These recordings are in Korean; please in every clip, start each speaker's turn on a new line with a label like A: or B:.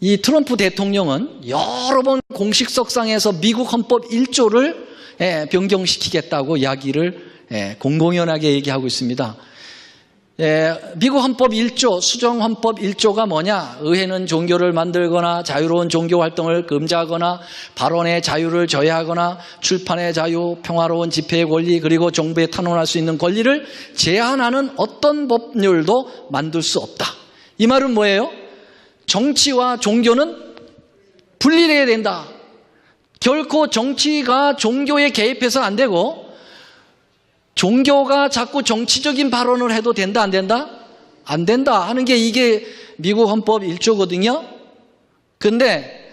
A: 이 트럼프 대통령은 여러 번 공식석상에서 미국 헌법 1조를 변경시키겠다고 이야기를 공공연하게 얘기하고 있습니다. 미국 헌법 1조, 수정 헌법 1조가 뭐냐? 의회는 종교를 만들거나 자유로운 종교 활동을 금지하거나 발언의 자유를 저해하거나 출판의 자유, 평화로운 집회의 권리, 그리고 정부에 탄원할 수 있는 권리를 제한하는 어떤 법률도 만들 수 없다. 이 말은 뭐예요? 정치와 종교는 분리해야 된다. 결코 정치가 종교에 개입해서 안 되고 종교가 자꾸 정치적인 발언을 해도 된다, 안 된다? 안 된다 하는 게 이게 미국 헌법 1조거든요. 근데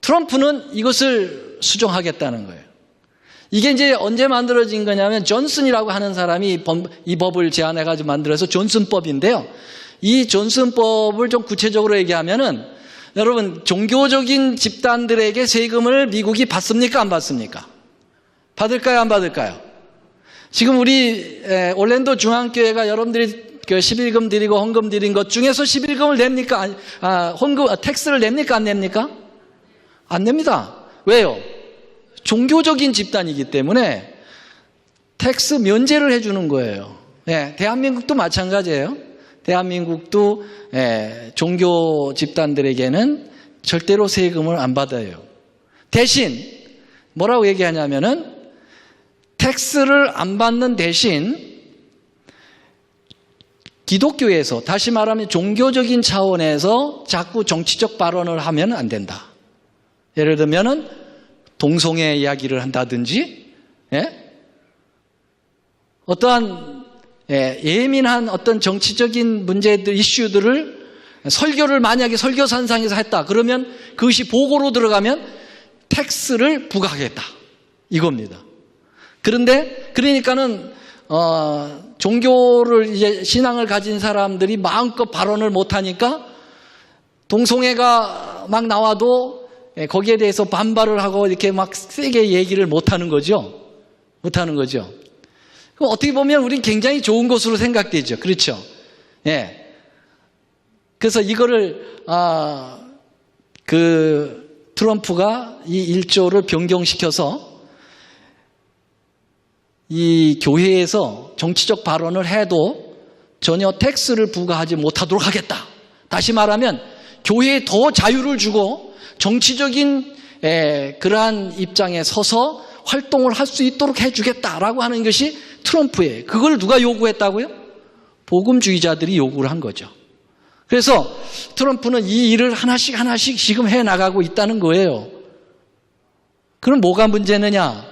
A: 트럼프는 이것을 수정하겠다는 거예요. 이게 이제 언제 만들어진 거냐면 존슨이라고 하는 사람이 이 법을 제안해가지고 만들어서 존슨법인데요. 이 존슨법을 좀 구체적으로 얘기하면은 여러분, 종교적인 집단들에게 세금을 미국이 받습니까, 안 받습니까? 받을까요, 안 받을까요? 지금 우리 올랜도 중앙교회가 여러분들이 그 11금 드리고 헌금 드린 것 중에서 11금을 냅니까? 텍스를 냅니까, 안 냅니까? 안 냅니다. 왜요? 종교적인 집단이기 때문에 텍스 면제를 해주는 거예요. 대한민국도 마찬가지예요. 대한민국도 종교 집단들에게는 절대로 세금을 안 받아요. 대신 뭐라고 얘기하냐면은 텍스를 안 받는 대신 기독교에서, 다시 말하면 종교적인 차원에서 자꾸 정치적 발언을 하면 안 된다. 예를 들면은 동성애 이야기를 한다든지, 어떠한 예민한 어떤 정치적인 문제들, 이슈들을 설교를 만약에 설교산상에서 했다. 그러면 그것이 보고로 들어가면 텍스를 부과하겠다. 이겁니다. 그런데 그러니까는 종교를 이제 신앙을 가진 사람들이 마음껏 발언을 못 하니까 동성애가 막 나와도 거기에 대해서 반발을 하고 이렇게 막 세게 얘기를 못 하는 거죠. 못 하는 거죠. 어떻게 보면 우린 굉장히 좋은 것으로 생각되죠. 그렇죠? 그래서 이거를 트럼프가 이 1조를 변경시켜서 이 교회에서 정치적 발언을 해도 전혀 텍스를 부과하지 못하도록 하겠다. 다시 말하면 교회에 더 자유를 주고 정치적인 그러한 입장에 서서 활동을 할 수 있도록 해주겠다라고 하는 것이 트럼프예요. 그걸 누가 요구했다고요? 복음주의자들이 요구를 한 거죠. 그래서 트럼프는 이 일을 하나씩 지금 해나가고 있다는 거예요. 그럼 뭐가 문제느냐?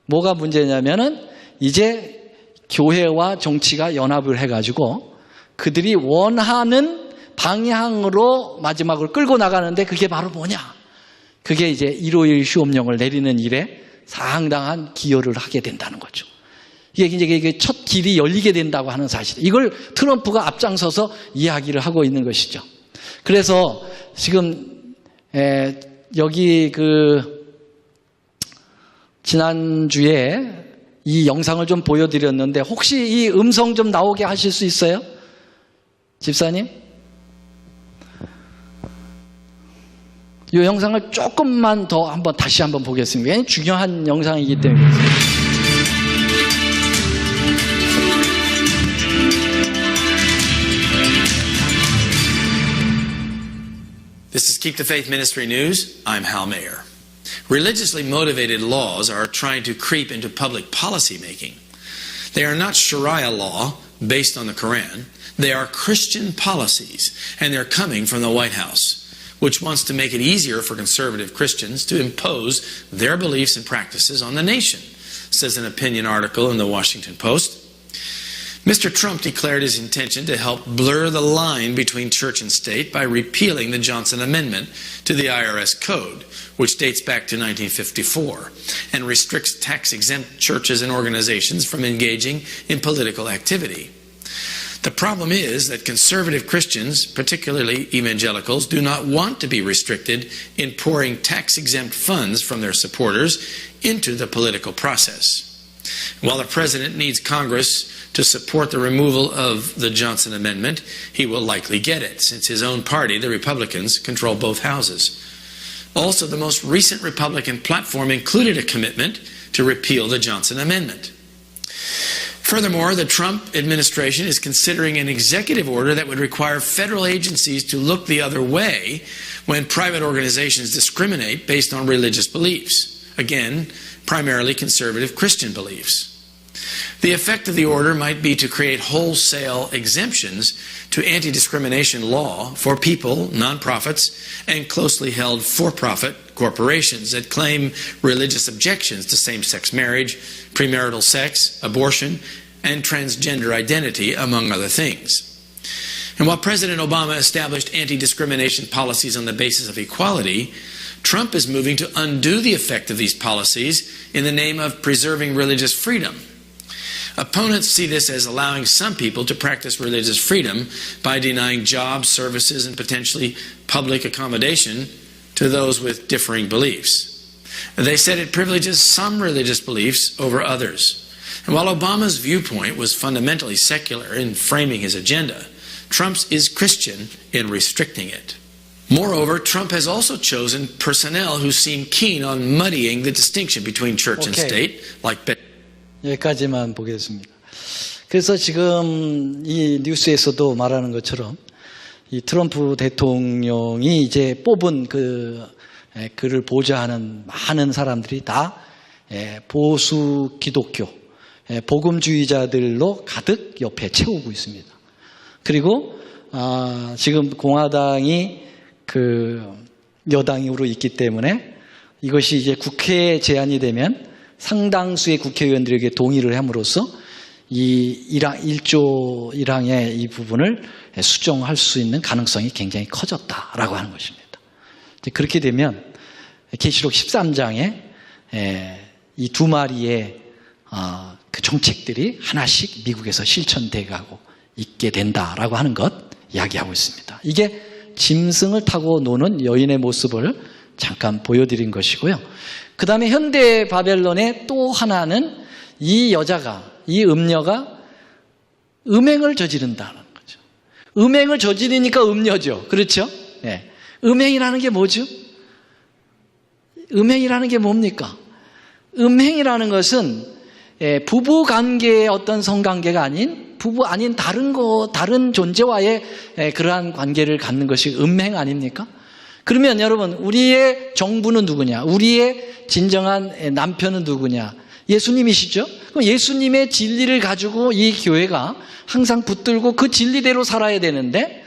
A: 뭐가 문제냐면은 이제 교회와 정치가 연합을 해가지고 그들이 원하는 방향으로 마지막을 끌고 나가는데 그게 바로 뭐냐? 그게 이제 일요일 휴업령을 내리는 일에 상당한 기여를 하게 된다는 거죠. 이게 첫 길이 열리게 된다고 하는 사실. 이걸 트럼프가 앞장서서 이야기를 하고 있는 것이죠. 그래서 지금 여기 지난주에 이 영상을 좀 보여드렸는데 혹시 이 음성 좀 나오게 하실 수 있어요? 집사님? 이 영상을 조금만 더 다시 한번 보겠습니다. 굉장히 중요한 영상이기 때문에.
B: This is Keep the Faith Ministry News. I'm Hal Mayer. Religiously motivated laws are trying to creep into public policy making. They are not Sharia law based on the Quran. They are Christian policies, and they're coming from the White House, which wants to make it easier for conservative Christians to impose their beliefs and practices on the nation, says an opinion article in the Washington Post. Mr. Trump declared his intention to help blur the line between church and state by repealing the Johnson Amendment to the IRS Code, which dates back to 1954, and restricts tax-exempt churches and organizations from engaging in political activity. The problem is that conservative Christians, particularly evangelicals, do not want to be restricted in pouring tax-exempt funds from their supporters into the political process. While the president needs Congress to support the removal of the Johnson Amendment, he will likely get it, since his own party, the Republicans, control both houses. Also, the most recent Republican platform included a commitment to repeal the Johnson Amendment. Furthermore, the Trump administration is considering an executive order that would require federal agencies to look the other way when private organizations discriminate based on religious beliefs. Again, primarily conservative Christian beliefs. The effect of the order might be to create wholesale exemptions to anti-discrimination law for people, nonprofits, and closely held for-profit corporations that claim religious objections to same-sex marriage, premarital sex, abortion, and transgender identity, among other things. And while President Obama established anti-discrimination policies on the basis of equality, Trump is moving to undo the effect of these policies in the name of preserving religious freedom. Opponents see this as allowing some people to practice religious freedom by denying jobs, services, and potentially public accommodation to those with differing beliefs. They said it privileges some religious beliefs over others. And while Obama's viewpoint was fundamentally secular in framing his agenda, Trump's is Christian in restricting it. Moreover, Trump has also chosen personnel who seem keen on muddying the distinction between church and state, like
A: 여기까지만 보겠습니다. 그래서 지금 이 뉴스에서도 말하는 것처럼 이 트럼프 대통령이 이제 뽑은 그를 보좌하는 많은 사람들이 다 보수 기독교, 복음주의자들로 가득 옆에 채우고 있습니다. 그리고 지금 공화당이 여당으로 있기 때문에 이것이 이제 국회에 제안이 되면 상당수의 국회의원들에게 동의를 함으로써 이 1조 1항의 이 부분을 수정할 수 있는 가능성이 굉장히 커졌다라고 하는 것입니다. 그렇게 되면 계시록 13장에 이 두 마리의 그 정책들이 하나씩 미국에서 실천돼 가고 있게 된다라고 하는 것 이야기하고 있습니다. 이게 짐승을 타고 노는 여인의 모습을 잠깐 보여드린 것이고요. 그 다음에 현대 바벨론의 또 하나는 이 여자가, 이 음녀가 음행을 저지른다는 거죠. 음행을 저지르니까 음녀죠. 그렇죠? 네. 음행이라는 게 뭐죠? 음행이라는 게 뭡니까? 음행이라는 것은 부부 관계의 어떤 성관계가 아닌 부부 아닌 다른 존재와의 그러한 관계를 갖는 것이 음행 아닙니까? 그러면 여러분, 우리의 정부는 누구냐? 우리의 진정한 남편은 누구냐? 예수님이시죠? 그럼 예수님의 진리를 가지고 이 교회가 항상 붙들고 그 진리대로 살아야 되는데,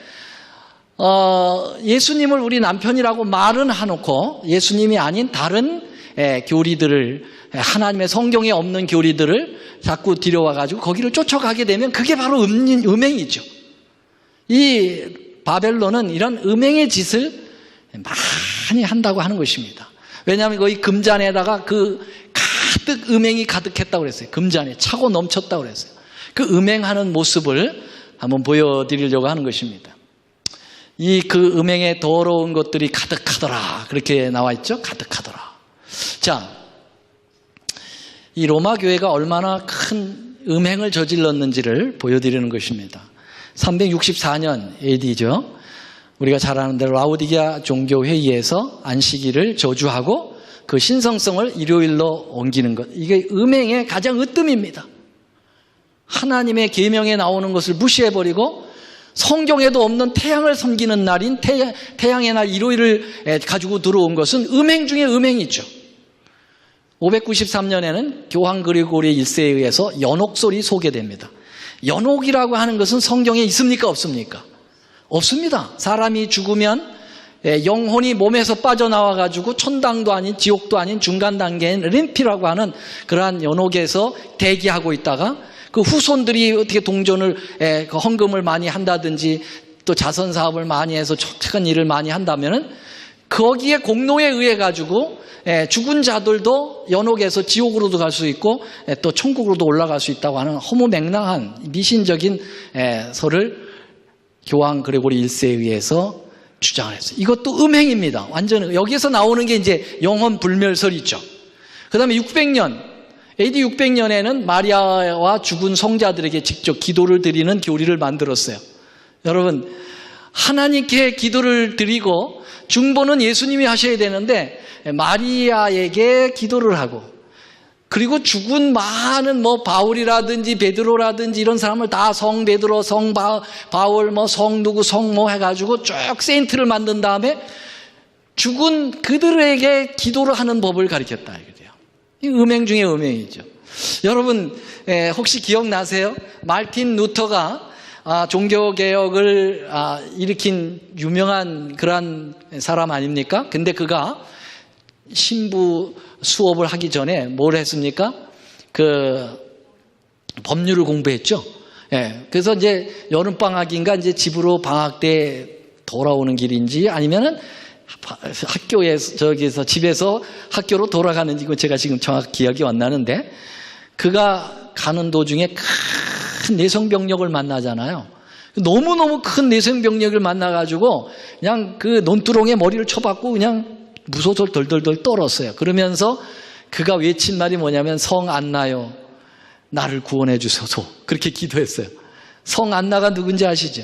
A: 예수님을 우리 남편이라고 말은 해놓고 예수님이 아닌 다른 교리들을, 하나님의 성경에 없는 교리들을 자꾸 들여와가지고 거기를 쫓아가게 되면 그게 바로 음행이죠. 이 바벨론은 이런 음행의 짓을 많이 한다고 하는 것입니다. 왜냐하면 거기 금잔에다가 가득 음행이 가득했다고 그랬어요. 금잔에 차고 넘쳤다고 그랬어요. 그 음행하는 모습을 한번 보여드리려고 하는 것입니다. 그 음행의 더러운 것들이 가득하더라. 그렇게 나와 있죠? 가득하더라. 자, 이 로마 교회가 얼마나 큰 음행을 저질렀는지를 보여드리는 것입니다. 364년 AD죠. 우리가 잘 아는 대로 라오디게아 종교회의에서 안식일을 저주하고 그 신성성을 일요일로 옮기는 것. 이게 음행의 가장 으뜸입니다. 하나님의 계명에 나오는 것을 무시해버리고 성경에도 없는 태양을 섬기는 날인 태양의 날 일요일을 가지고 들어온 것은 음행 중에 음행이죠. 593년에는 교황 그리고리 1세에 의해서 연옥설이 소개됩니다. 연옥이라고 하는 것은 성경에 있습니까? 없습니까? 없습니다. 사람이 죽으면 영혼이 몸에서 빠져나와가지고 천당도 아닌 지옥도 아닌 중간 단계인 림피라고 하는 그러한 연옥에서 대기하고 있다가 그 후손들이 어떻게 동전을 헌금을 많이 한다든지 또 자선 사업을 많이 해서 촉촉한 일을 많이 한다면은 거기에 공로에 의해 가지고 죽은 자들도 연옥에서 지옥으로도 갈 수 있고 또 천국으로도 올라갈 수 있다고 하는 허무맹랑한 미신적인 설을 교황 그레고리 1세에 의해서 주장을 했어요. 이것도 음행입니다. 완전 여기에서 나오는 게 이제 영혼 불멸설이죠. 그 다음에 600년 AD 600년에는 마리아와 죽은 성자들에게 직접 기도를 드리는 교리를 만들었어요. 여러분, 하나님께 기도를 드리고 중보는 예수님이 하셔야 되는데 마리아에게 기도를 하고, 그리고 죽은 많은 바울이라든지 베드로라든지 이런 사람을 다 성 베드로, 성 바울, 성 누구, 성 해가지고 쭉 세인트를 만든 다음에 죽은 그들에게 기도를 하는 법을 가르쳤다. 이 음행 중에 음행이죠. 여러분, 혹시 기억나세요? 마르틴 루터가 종교개혁을 일으킨 유명한 그러한 사람 아닙니까? 근데 그가 신부 수업을 하기 전에 뭘 했습니까? 법률을 공부했죠. 그래서 이제 여름방학인가 이제 집으로 방학 때 돌아오는 길인지 아니면은 학교에서, 집에서 학교로 돌아가는지, 이거 제가 지금 정확히 기억이 안 나는데, 그가 가는 도중에 큰 내성병력을 만나잖아요. 너무너무 큰 내성병력을 만나가지고 그냥 그 논두렁에 머리를 쳐박고 그냥 무서워서 덜덜덜 떨었어요. 그러면서 그가 외친 말이 뭐냐면, 성 안나요, 나를 구원해 주소서. 그렇게 기도했어요. 성 안나가 누군지 아시죠?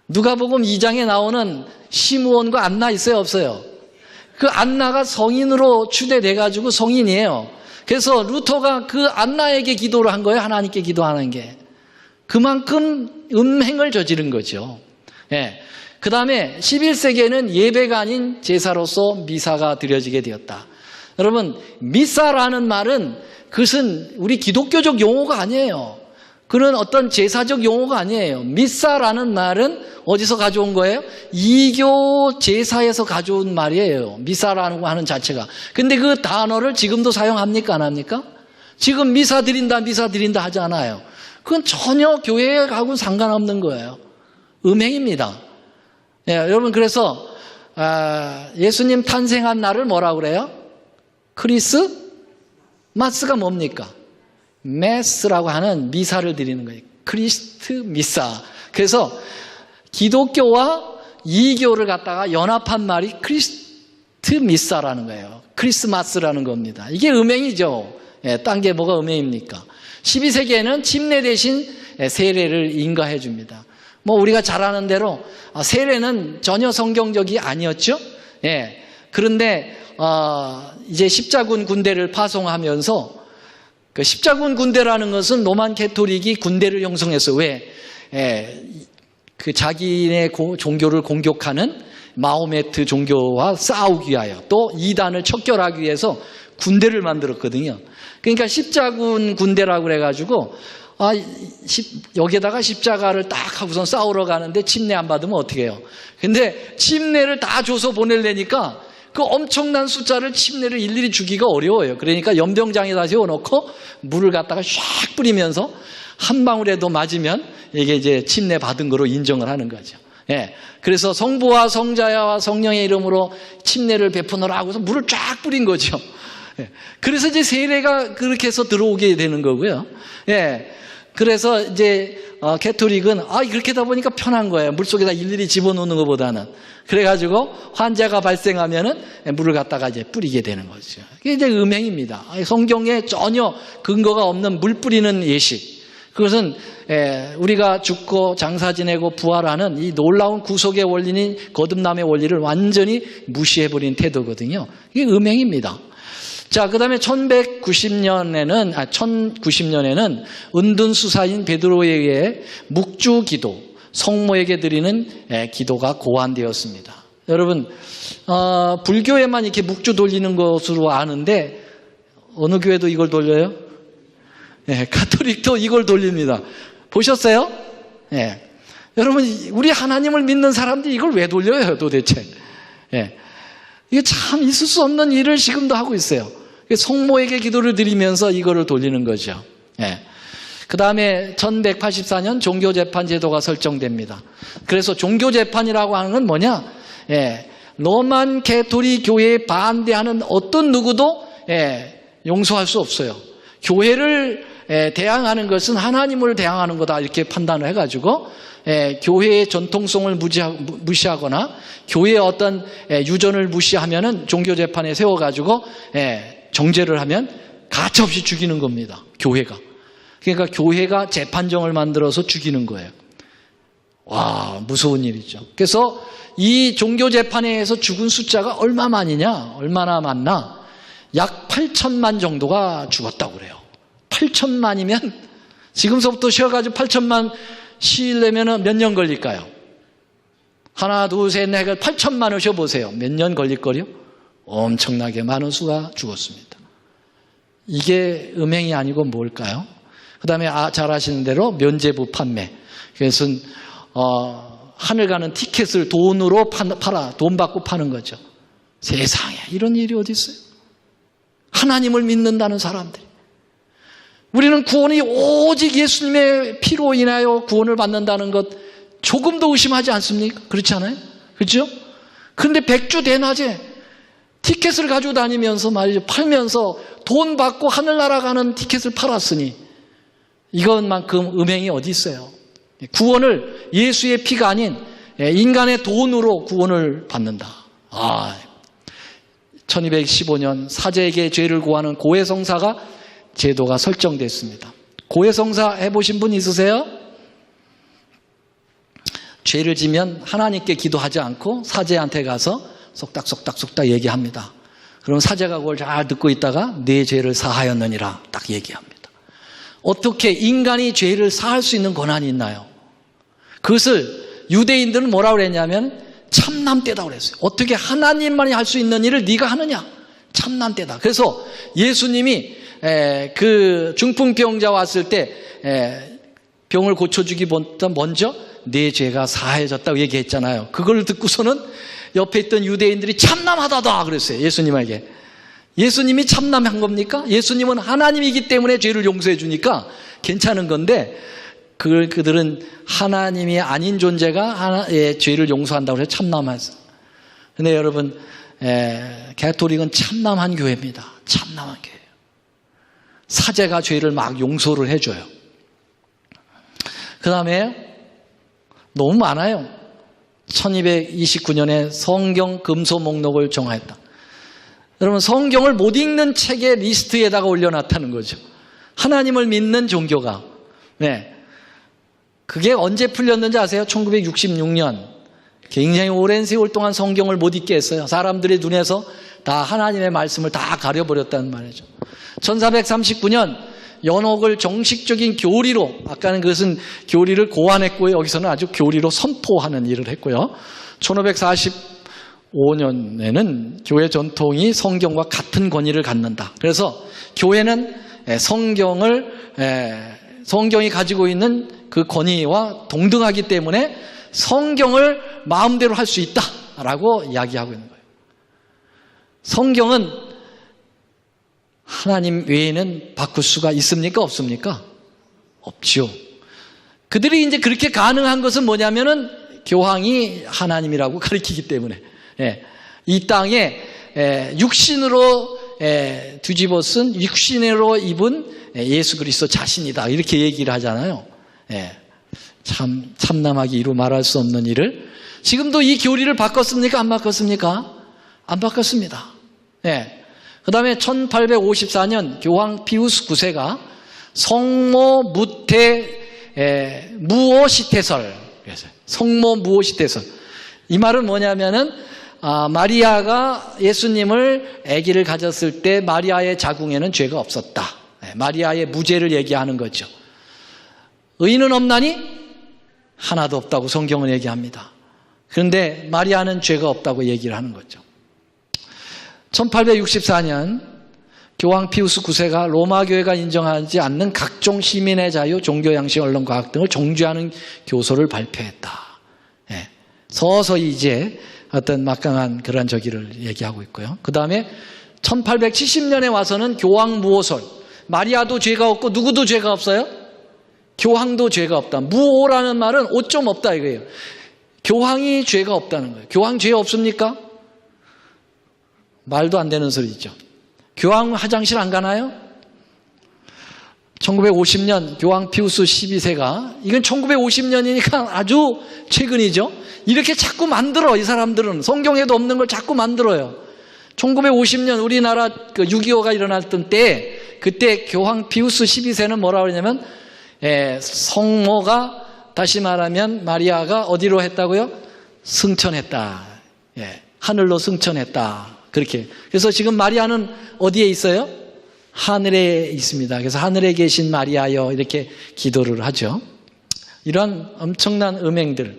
A: 누가복음 2장에 나오는 시므온과 안나 있어요, 없어요? 그 안나가 성인으로 추대돼가지고 성인이에요. 그래서 루터가 그 안나에게 기도를 한 거예요. 하나님께 기도하는 게. 그만큼 음행을 저지른 거죠. 그 다음에 11세기에는 예배가 아닌 제사로서 미사가 드려지게 되었다. 여러분, 미사라는 말은 그것은 우리 기독교적 용어가 아니에요. 그런 어떤 제사적 용어가 아니에요. 미사라는 말은 어디서 가져온 거예요? 이교 제사에서 가져온 말이에요. 미사라는 거 하는 자체가. 근데 그 단어를 지금도 사용합니까? 안 합니까? 지금 미사 드린다 하지 않아요. 그건 전혀 교회하고는 상관없는 거예요. 음행입니다. 여러분, 그래서 예수님 탄생한 날을 뭐라고 그래요? 크리스마스가 뭡니까? 메스라고 하는 미사를 드리는 거예요. 크리스트 미사. 그래서 기독교와 이교를 갖다가 연합한 말이 크리스트 미사라는 거예요. 크리스마스라는 겁니다. 이게 음행이죠. 딴 게 뭐가 음행입니까? 12세기에는 침례 대신 세례를 인가해 줍니다. 우리가 잘 아는 대로 세례는 전혀 성경적이 아니었죠. 그런데 이제 십자군 군대를 파송하면서, 그 십자군 군대라는 것은 로만 캐토릭이 군대를 형성했어요. 왜? 그 자기네 종교를 공격하는 마호메트 종교와 싸우기 위하여, 또 이단을 척결하기 위해서 군대를 만들었거든요. 그러니까 십자군 군대라고 그래가지고 여기에다가 십자가를 딱 하고선 싸우러 가는데 침례 안 받으면 어떻게 해요? 근데 침례를 다 줘서 보내려니까 그 엄청난 숫자를 침례를 일일이 주기가 어려워요. 그러니까 연병장에다 세워놓고 물을 갖다가 샥 뿌리면서 한 방울에도 맞으면 이게 이제 침례 받은 거로 인정을 하는 거죠. 그래서 성부와 성자와 성령의 이름으로 침례를 베푸느라 하고서 물을 쫙 뿌린 거죠. 그래서 이제 세례가 그렇게 해서 들어오게 되는 거고요. 그래서 이제 캐토릭은 그렇게 하다 보니까 편한 거예요. 물속에다 일일이 집어넣는 것보다는. 그래가지고 환자가 발생하면은 물을 갖다가 이제 뿌리게 되는 거죠. 이게 이제 음행입니다. 성경에 전혀 근거가 없는 물 뿌리는 예식. 그것은 우리가 죽고 장사 지내고 부활하는 이 놀라운 구속의 원리인 거듭남의 원리를 완전히 무시해버린 태도거든요. 이게 음행입니다. 자, 그 다음에 1090년에는 은둔수사인 베드로에 의해 묵주기도, 성모에게 드리는 기도가 고안되었습니다. 여러분, 불교에만 이렇게 묵주 돌리는 것으로 아는데 어느 교회도 이걸 돌려요? 가톨릭도 이걸 돌립니다. 보셨어요? 여러분, 우리 하나님을 믿는 사람들이 이걸 왜 돌려요, 도대체? 이게 참 있을 수 없는 일을 지금도 하고 있어요. 성모에게 기도를 드리면서 이거를 돌리는 거죠. 그 다음에 1184년 종교재판 제도가 설정됩니다. 그래서 종교재판이라고 하는 건 뭐냐? 로만 캐토릭 교회에 반대하는 어떤 누구도 용서할 수 없어요. 교회를 대항하는 것은 하나님을 대항하는 거다, 이렇게 판단을 해가지고 교회의 전통성을 무시하거나 교회의 어떤 유전을 무시하면은 종교재판에 세워가지고 정죄를 하면 가차없이 죽이는 겁니다. 교회가. 그러니까 교회가 재판정을 만들어서 죽이는 거예요. 와, 무서운 일이죠. 그래서 이 종교재판에서 죽은 숫자가 얼마나 많나? 약 8천만 정도가 죽었다고 그래요. 8천만이면 지금서부터 쉬어가지고 8천만 쉬려면 몇 년 걸릴까요? 하나, 둘, 셋, 넷, 8천만을 쉬어보세요. 몇 년 걸릴걸요? 엄청나게 많은 수가 죽었습니다. 이게 음행이 아니고 뭘까요? 그 다음에 잘 아시는 대로 면죄부 판매. 그것은 하늘 가는 티켓을 돈으로 팔아, 돈 받고 파는 거죠. 세상에 이런 일이 어디 있어요? 하나님을 믿는다는 사람들이. 우리는 구원이 오직 예수님의 피로 인하여 구원을 받는다는 것 조금도 의심하지 않습니까? 그렇지 않아요? 그렇죠? 그런데 백주대낮에 티켓을 가지고 다니면서 말이죠. 팔면서 돈 받고 하늘나라 가는 티켓을 팔았으니 이것만큼 음행이 어디 있어요? 구원을 예수의 피가 아닌 인간의 돈으로 구원을 받는다. 1215년 사제에게 죄를 고하는 고해성사가 제도가 설정됐습니다. 고해성사 해보신 분 있으세요? 죄를 지면 하나님께 기도하지 않고 사제한테 가서 속닥 얘기합니다. 그럼 사제가 그걸 잘 듣고 있다가 네 죄를 사하였느니라 딱 얘기합니다. 어떻게 인간이 죄를 사할 수 있는 권한이 있나요? 그것을 유대인들은 뭐라고 그랬냐면 참남죄다 그랬어요. 어떻게 하나님만이 할 수 있는 일을 네가 하느냐? 참남죄다. 그래서 예수님이 그 중풍병자 왔을 때 병을 고쳐주기보다 먼저 네 죄가 사해졌다고 얘기했잖아요. 그걸 듣고서는 옆에 있던 유대인들이 참남하다다 그랬어요. 예수님에게. 예수님이 참남한 겁니까? 예수님은 하나님이기 때문에 죄를 용서해 주니까 괜찮은 건데 그들은 하나님이 아닌 존재가 죄를 용서한다고 해서 참남했어요. 그런데 여러분 가톨릭은 참남한 교회입니다. 참남한 교회예요. 사제가 죄를 막 용서를 해줘요. 그 다음에 너무 많아요. 1229년에 성경 금소 목록을 정하였다. 여러분 성경을 못 읽는 책의 리스트에다가 올려놨다는 거죠. 하나님을 믿는 종교가. 네. 그게 언제 풀렸는지 아세요? 1966년. 굉장히 오랜 세월 동안 성경을 못 읽게 했어요. 사람들의 눈에서 다 하나님의 말씀을 다 가려버렸다는 말이죠. 1439년 연옥을 정식적인 교리로, 아까는 그것은 교리를 고안했고요. 여기서는 아주 교리로 선포하는 일을 했고요. 1545년에는 교회 전통이 성경과 같은 권위를 갖는다. 그래서 교회는 성경이 가지고 있는 그 권위와 동등하기 때문에 성경을 마음대로 할 수 있다라고 이야기하고 있는 거예요. 성경은 하나님 외에는 바꿀 수가 있습니까? 없습니까? 없죠. 그들이 이제 그렇게 가능한 것은 뭐냐면은 교황이 하나님이라고 가르치기 때문에 이 땅에 육신으로 뒤집어 쓴 육신으로 입은 예수 그리스도 자신이다 이렇게 얘기를 하잖아요. 참남하기 이루 말할 수 없는 일을 지금도 이 교리를 바꿨습니까? 안 바꿨습니까? 안 바꿨습니다. 그 다음에 1854년 교황 피우스 9세가 성모 무태 무오시태설, 성모 무오시태설. 이 말은 뭐냐면은 마리아가 예수님을 아기를 가졌을 때 마리아의 자궁에는 죄가 없었다. 마리아의 무죄를 얘기하는 거죠. 의인은 없나니 하나도 없다고 성경은 얘기합니다. 그런데 마리아는 죄가 없다고 얘기를 하는 거죠. 1864년 교황 피우스 9세가 로마 교회가 인정하지 않는 각종 시민의 자유, 종교 양식, 언론 과학 등을 정죄하는 교서를 발표했다. 서서히 이제 어떤 막강한 그런 저기를 얘기하고 있고요. 그 다음에 1870년에 와서는 교황 무오설. 마리아도 죄가 없고 누구도 죄가 없어요? 교황도 죄가 없다. 무오라는 말은 옷 좀 없다 이거예요. 교황이 죄가 없다는 거예요. 교황 죄 없습니까? 말도 안 되는 소리죠. 교황 화장실 안 가나요? 1950년 교황 피우스 12세가 이건 1950년이니까 아주 최근이죠. 이렇게 자꾸 만들어. 이 사람들은 성경에도 없는 걸 자꾸 만들어요. 1950년 우리나라 그 6.25가 일어났던 때, 그때 교황 피우스 12세는 뭐라고 그러냐면, 성모가, 다시 말하면 마리아가 어디로 했다고요? 승천했다. 하늘로 승천했다. 그렇게. 그래서 지금 마리아는 어디에 있어요? 하늘에 있습니다. 그래서 하늘에 계신 마리아여 이렇게 기도를 하죠. 이런 엄청난 음행들,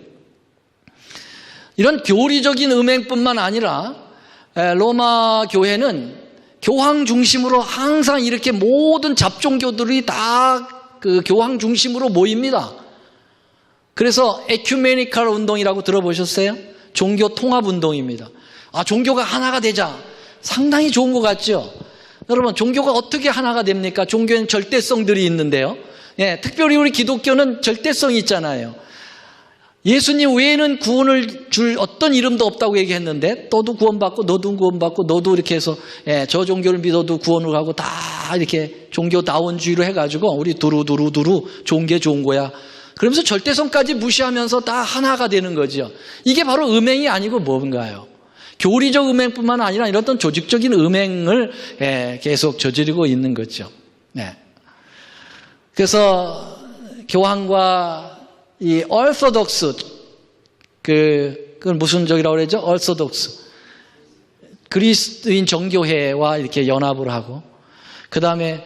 A: 이런 교리적인 음행뿐만 아니라 로마 교회는 교황 중심으로 항상 이렇게 모든 잡종교들이 다 그 교황 중심으로 모입니다. 그래서 에큐메니컬 운동이라고 들어보셨어요? 종교 통합 운동입니다. 종교가 하나가 되자. 상당히 좋은 것 같죠? 여러분, 종교가 어떻게 하나가 됩니까? 종교에는 절대성들이 있는데요. 특별히 우리 기독교는 절대성이 있잖아요. 예수님 외에는 구원을 줄 어떤 이름도 없다고 얘기했는데, 너도 구원받고 너도 구원받고 너도 이렇게 해서 저 종교를 믿어도 구원을 가고 다 이렇게 종교다원주의로 해가지고 우리 두루두루 좋은 게 좋은 거야. 그러면서 절대성까지 무시하면서 다 하나가 되는 거죠. 이게 바로 음행이 아니고 뭔가요? 교리적 음행뿐만 아니라 이런 어떤 조직적인 음행을 계속 저지르고 있는 거죠. 그래서 교황과 이 얼소독스, 그건 무슨 적이라고 그러죠? 얼소독스. 그리스도인 정교회와 이렇게 연합을 하고, 그 다음에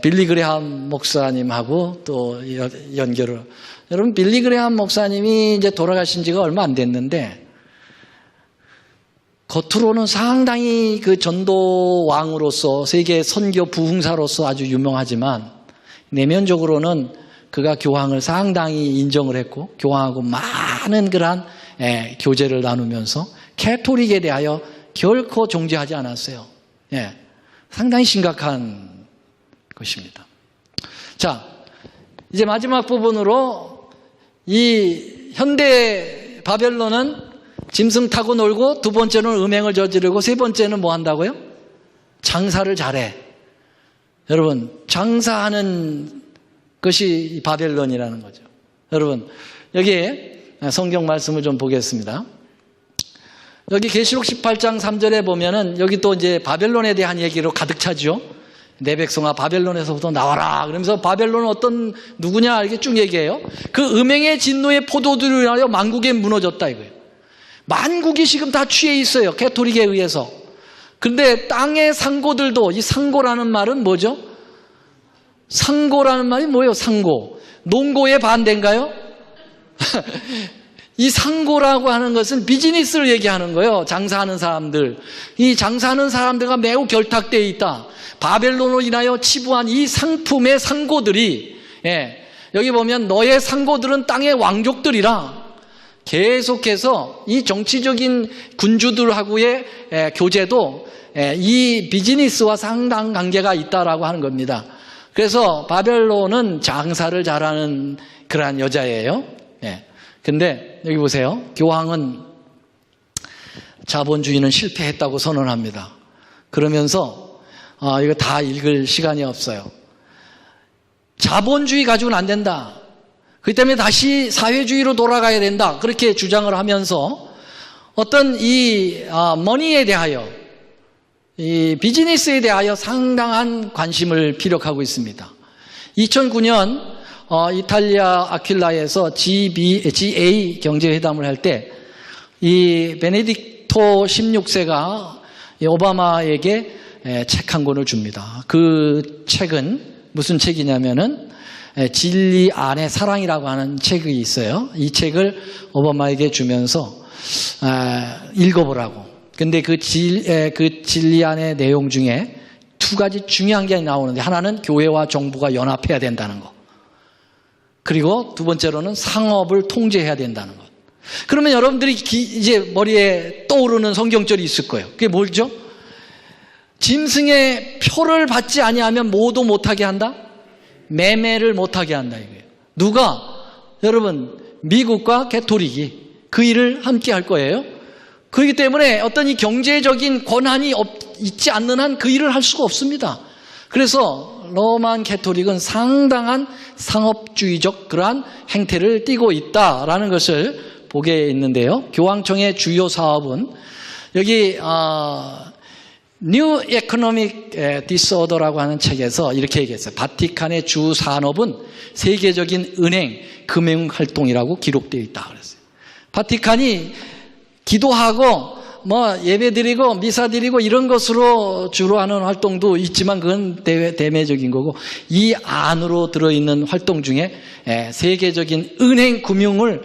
A: 빌리 그레함 목사님하고 또 연결을. 여러분, 빌리 그레함 목사님이 이제 돌아가신 지가 얼마 안 됐는데, 겉으로는 상당히 그 전도왕으로서 세계 선교 부흥사로서 아주 유명하지만, 내면적으로는 그가 교황을 상당히 인정을 했고, 교황하고 많은 그러한 교제를 나누면서 캐토릭에 대하여 결코 정죄하지 않았어요. 상당히 심각한 것입니다. 자, 이제 마지막 부분으로 이 현대 바벨론은 짐승 타고 놀고, 두 번째는 음행을 저지르고, 세 번째는 뭐 한다고요? 장사를 잘해. 여러분, 장사하는 것이 바벨론이라는 거죠. 여러분, 여기에 성경 말씀을 좀 보겠습니다. 여기 계시록 18장 3절에 보면은 여기 또 이제 바벨론에 대한 얘기로 가득 차죠. 내 백성아 바벨론에서부터 나와라. 그러면서 바벨론은 어떤 누구냐 이렇게 쭉 얘기해요. 그 음행의 진노의 포도들을 위하여 만국에 무너졌다 이거예요. 만국이 지금 다 취해 있어요. 캐토릭에 의해서. 근데 땅의 상고들도, 이 상고라는 말은 뭐죠? 상고라는 말이 뭐예요? 상고. 농고의 반대인가요? 이 상고라고 하는 것은 비즈니스를 얘기하는 거예요. 장사하는 사람들. 이 장사하는 사람들과 매우 결탁되어 있다. 바벨론으로 인하여 치부한 이 상품의 상고들이, 여기 보면 너의 상고들은 땅의 왕족들이라 계속해서 이 정치적인 군주들하고의 교제도 이 비즈니스와 상당 관계가 있다라고 하는 겁니다. 그래서 바벨론은 장사를 잘하는 그러한 여자예요. 근데 여기 보세요. 교황은 자본주의는 실패했다고 선언합니다. 그러면서 이거 다 읽을 시간이 없어요. 자본주의 가지고는 안 된다. 그렇기 때문에 다시 사회주의로 돌아가야 된다. 그렇게 주장을 하면서 어떤 이 머니에 대하여, 이 비즈니스에 대하여 상당한 관심을 피력하고 있습니다. 2009년 이탈리아 아퀴라에서 GA 경제회담을 할 때 이 베네딕토 16세가 오바마에게 책 한 권을 줍니다. 그 책은 무슨 책이냐면은 진리 안의 사랑이라고 하는 책이 있어요. 이 책을 오바마에게 주면서 읽어보라고. 근데 그 진리 안의 내용 중에 두 가지 중요한 게 나오는데, 하나는 교회와 정부가 연합해야 된다는 거. 그리고 두 번째로는 상업을 통제해야 된다는 것. 그러면 여러분들이 이제 머리에 떠오르는 성경절이 있을 거예요. 그게 뭐죠? 짐승의 표를 받지 아니하면 뭐도 못하게 한다? 매매를 못하게 한다 이거예요. 누가? 여러분, 미국과 캐토릭이 그 일을 함께 할 거예요. 그렇기 때문에 어떤 이 경제적인 권한이 있지 않는 한 그 일을 할 수가 없습니다. 그래서 로만 캐토릭은 상당한 상업주의적 그러한 행태를 띠고 있다라는 것을 보게 있는데요. 교황청의 주요 사업은 여기 New Economic Disorder라고 하는 책에서 이렇게 얘기했어요. 바티칸의 주 산업은 세계적인 은행, 금융활동이라고 기록되어 있다 그랬어요. 바티칸이 기도하고 예배드리고 미사드리고 이런 것으로 주로 하는 활동도 있지만 그건 대매적인 거고, 이 안으로 들어있는 활동 중에 세계적인 은행 금융을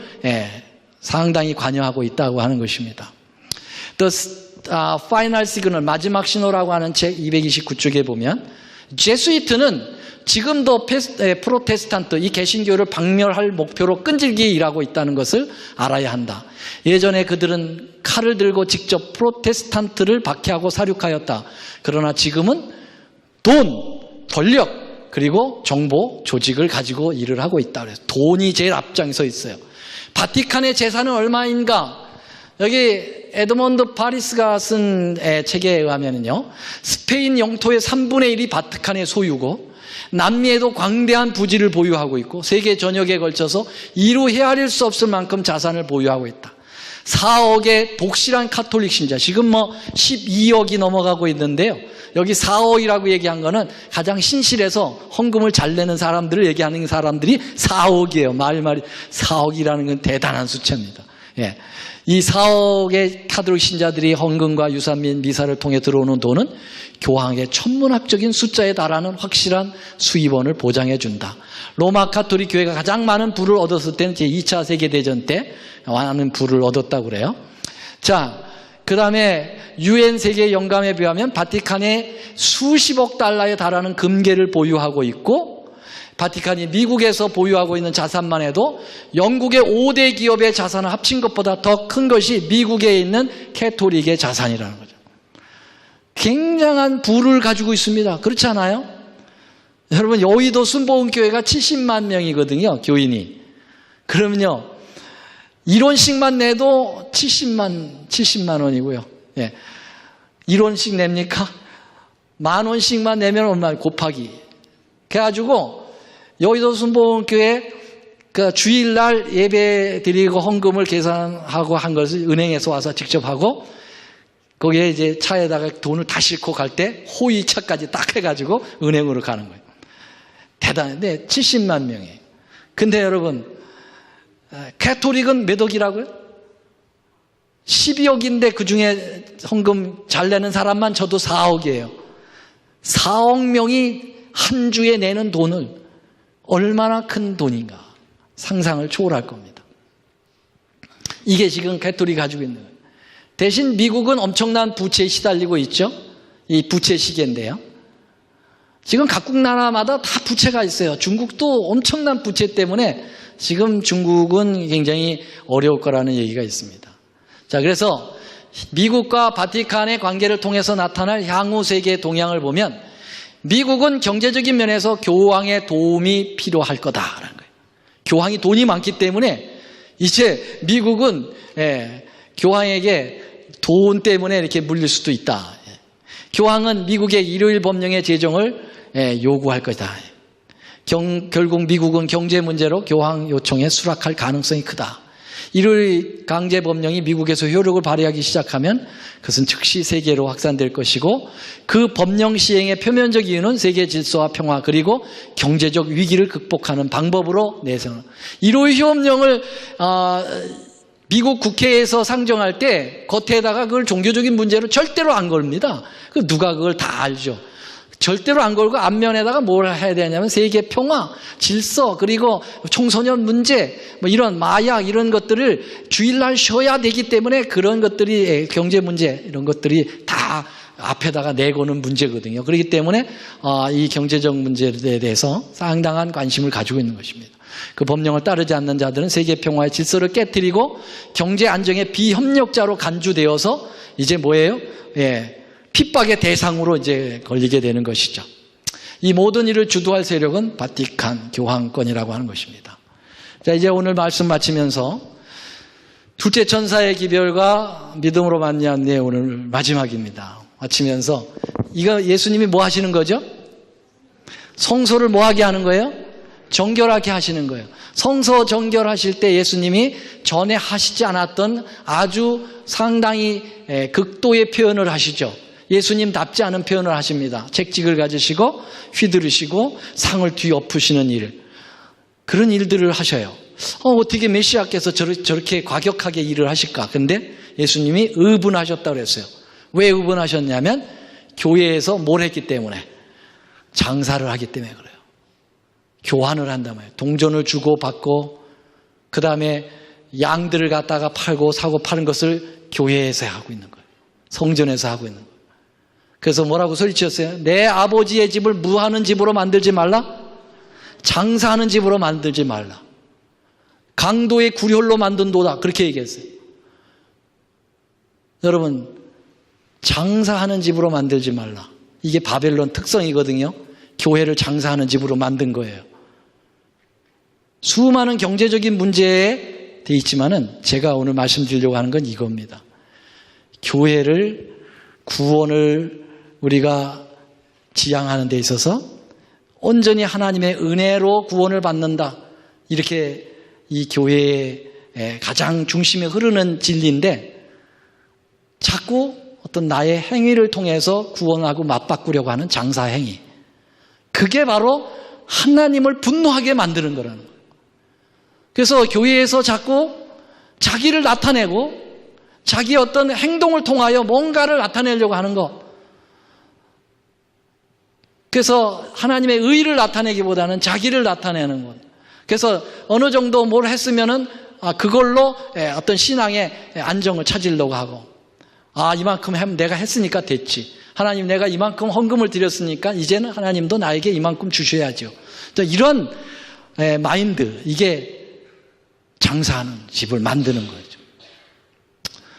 A: 상당히 관여하고 있다고 하는 것입니다. The Final Signal, 마지막 신호라고 하는 책 229쪽에 보면 제수이트는 지금도 프로테스탄트, 이 개신교를 박멸할 목표로 끈질기게 일하고 있다는 것을 알아야 한다. 예전에 그들은 칼을 들고 직접 프로테스탄트를 박해하고 사륙하였다. 그러나 지금은 돈, 권력, 그리고 정보, 조직을 가지고 일을 하고 있다. 그래서 돈이 제일 앞장서 있어요. 바티칸의 재산은 얼마인가? 여기 에드먼드 파리스가 쓴 책에 의하면요, 스페인 영토의 3분의 1이 바티칸의 소유고, 남미에도 광대한 부지를 보유하고 있고, 세계 전역에 걸쳐서 이루 헤아릴 수 없을 만큼 자산을 보유하고 있다. 4억의 독실한 카톨릭 신자, 지금 12억이 넘어가고 있는데요, 여기 4억이라고 얘기한 거는 가장 신실해서 헌금을 잘 내는 사람들을 얘기하는 사람들이 4억이에요. 말이 4억이라는 건 대단한 숫자입니다. 예. 이 4억의 카톨릭 신자들이 헌금과 유산 및 미사를 통해 들어오는 돈은 교황의 천문학적인 숫자에 달하는 확실한 수입원을 보장해 준다. 로마 카톨릭 교회가 가장 많은 부를 얻었을 때는 제2차 세계대전 때 많은 부를 얻었다고 그래요. 자, 그 다음에 UN 세계 영감에 비하면 바티칸에 수십억 달러에 달하는 금괴를 보유하고 있고, 바티칸이 미국에서 보유하고 있는 자산만 해도 영국의 5대 기업의 자산을 합친 것보다 더 큰 것이 미국에 있는 캐톨릭의 자산이라는 거죠. 굉장한 부를 가지고 있습니다. 그렇지 않아요? 여러분, 여의도 순복음교회가 70만 명이거든요, 교인이. 그러면요, 1원씩만 내도 70만 원이고요. 예. 1원씩 냅니까? 10,000원씩만 내면 얼마 곱하기. 그래가지고 여의도 순복음교회 그 주일날 예배 드리고 헌금을 계산하고 한 것을 은행에서 와서 직접 하고, 거기에 이제 차에다가 돈을 다 싣고 갈 때 호의차까지 딱 해가지고 은행으로 가는 거예요. 대단한데 70만 명이에요. 근데 여러분, 캐톨릭은 몇 억이라고요? 12억인데 그 중에 헌금 잘 내는 사람만 저도 4억이에요. 4억 명이 한 주에 내는 돈을 얼마나 큰 돈인가 상상을 초월할 겁니다. 이게 지금 캐톨릭이 가지고 있는 거예요. 대신 미국은 엄청난 부채에 시달리고 있죠. 이 부채 시기인데요, 지금 각국 나라마다 다 부채가 있어요. 중국도 엄청난 부채 때문에 지금 중국은 굉장히 어려울 거라는 얘기가 있습니다. 자, 그래서 미국과 바티칸의 관계를 통해서 나타날 향후 세계의 동향을 보면 미국은 경제적인 면에서 교황의 도움이 필요할 거다라는 거예요. 교황이 돈이 많기 때문에 이제 미국은 교황에게 돈 때문에 이렇게 물릴 수도 있다. 교황은 미국의 일요일 법령의 제정을 요구할 거다. 결국 미국은 경제 문제로 교황 요청에 수락할 가능성이 크다. 일요일 강제 법령이 미국에서 효력을 발휘하기 시작하면 그것은 즉시 세계로 확산될 것이고, 그 법령 시행의 표면적 이유는 세계 질서와 평화 그리고 경제적 위기를 극복하는 방법으로 내세우는, 일요일 협령을 미국 국회에서 상정할 때 겉에다가 그걸 종교적인 문제로 절대로 안 걸립니다. 누가 그걸 다 알죠. 절대로 안 걸고 앞면에다가 뭘 해야 되냐면 세계 평화, 질서, 그리고 청소년 문제, 이런 마약 이런 것들을 주일날 쉬어야 되기 때문에 그런 것들이 경제 문제 이런 것들이 다 앞에다가 내고는 문제거든요. 그렇기 때문에 이 경제적 문제에 대해서 상당한 관심을 가지고 있는 것입니다. 그 법령을 따르지 않는 자들은 세계 평화의 질서를 깨뜨리고 경제 안정의 비협력자로 간주되어서 이제 뭐예요? 핍박의 대상으로 이제 걸리게 되는 것이죠. 이 모든 일을 주도할 세력은 바티칸 교황권이라고 하는 것입니다. 자, 이제 오늘 말씀 마치면서 둘째 천사의 기별과 믿음으로 만난 내 오늘 마지막입니다. 마치면서 이거 예수님이 뭐 하시는 거죠? 성소를 뭐 하게 하는 거예요? 정결하게 하시는 거예요. 성서 정결하실 때 예수님이 전에 하시지 않았던 아주 상당히 극도의 표현을 하시죠. 예수님답지 않은 표현을 하십니다. 책직을 가지시고 휘두르시고 상을 뒤엎으시는 일, 그런 일들을 하셔요. 어떻게 메시아께서 저렇게 과격하게 일을 하실까? 근데 예수님이 의분하셨다고 그랬어요. 왜 의분하셨냐면 교회에서 뭘 했기 때문에, 장사를 하기 때문에 그래요. 교환을 한단 말이에요. 동전을 주고 받고, 그 다음에 양들을 갖다가 팔고 사고 파는 것을 교회에서 하고 있는 거예요. 성전에서 하고 있는 거예요. 그래서 뭐라고 소리치셨어요? 내 아버지의 집을 무하는 집으로 만들지 말라? 장사하는 집으로 만들지 말라. 강도의 구렬로 만든도다. 그렇게 얘기했어요. 여러분, 장사하는 집으로 만들지 말라. 이게 바벨론 특성이거든요. 교회를 장사하는 집으로 만든 거예요. 수많은 경제적인 문제에 돼 있지만은 제가 오늘 말씀드리려고 하는 건 이겁니다. 교회를, 구원을 우리가 지향하는 데 있어서 온전히 하나님의 은혜로 구원을 받는다. 이렇게 이 교회의 가장 중심에 흐르는 진리인데, 자꾸 어떤 나의 행위를 통해서 구원하고 맞바꾸려고 하는 장사 행위, 그게 바로 하나님을 분노하게 만드는 거라는 거예요. 그래서 교회에서 자꾸 자기를 나타내고 자기의 어떤 행동을 통하여 뭔가를 나타내려고 하는 것, 그래서 하나님의 의를 나타내기보다는 자기를 나타내는 것. 그래서 어느 정도 뭘 했으면은 그걸로 어떤 신앙의 안정을 찾으려고 하고, 이만큼 하면 내가 했으니까 됐지. 하나님, 내가 이만큼 헌금을 드렸으니까 이제는 하나님도 나에게 이만큼 주셔야죠. 이런 마인드, 이게 장사하는 집을 만드는 거죠.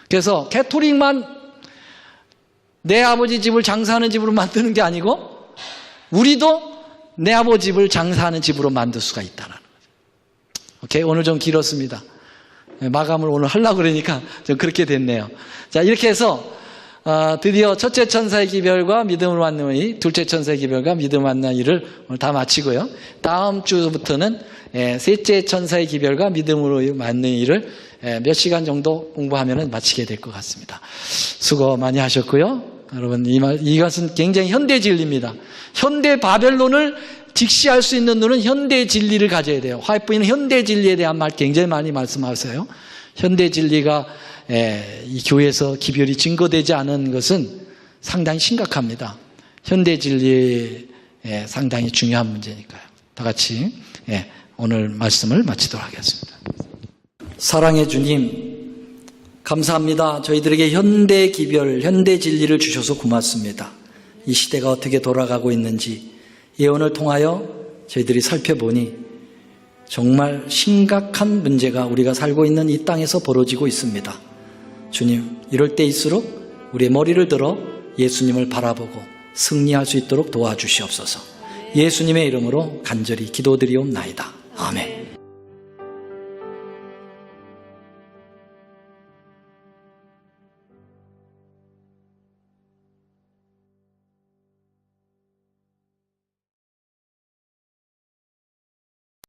A: 그래서 캐토릭만 내 아버지 집을 장사하는 집으로 만드는 게 아니고, 우리도 내 아버지 집을 장사하는 집으로 만들 수가 있다는 거죠. 오케이? 오늘 좀 길었습니다. 마감을 오늘 하려고 그러니까 좀 그렇게 됐네요. 자, 이렇게 해서 드디어 첫째 천사의 기별과 믿음으로 만난 일, 둘째 천사의 기별과 믿음으로 만난 일을 오늘 다 마치고요. 다음 주부터는 셋째 천사의 기별과 믿음으로 만난 일을 몇 시간 정도 공부하면 마치게 될 것 같습니다. 수고 많이 하셨고요. 여러분, 이것은 굉장히 현대 진리입니다. 현대 바벨론을 직시할 수 있는 눈은 현대 진리를 가져야 돼요. 화이트부인은 현대 진리에 대한 말 굉장히 많이 말씀하세요. 현대 진리가 이 교회에서 기별이 증거되지 않은 것은 상당히 심각합니다. 현대 진리에 상당히 중요한 문제니까요. 다 같이 오늘 말씀을 마치도록 하겠습니다. 사랑의 주님, 감사합니다. 저희들에게 현대 기별, 현대 진리를 주셔서 고맙습니다. 이 시대가 어떻게 돌아가고 있는지 예언을 통하여 저희들이 살펴보니 정말 심각한 문제가 우리가 살고 있는 이 땅에서 벌어지고 있습니다. 주님, 이럴 때일수록 우리의 머리를 들어 예수님을 바라보고 승리할 수 있도록 도와주시옵소서. 예수님의 이름으로 간절히 기도드리옵나이다. 아멘.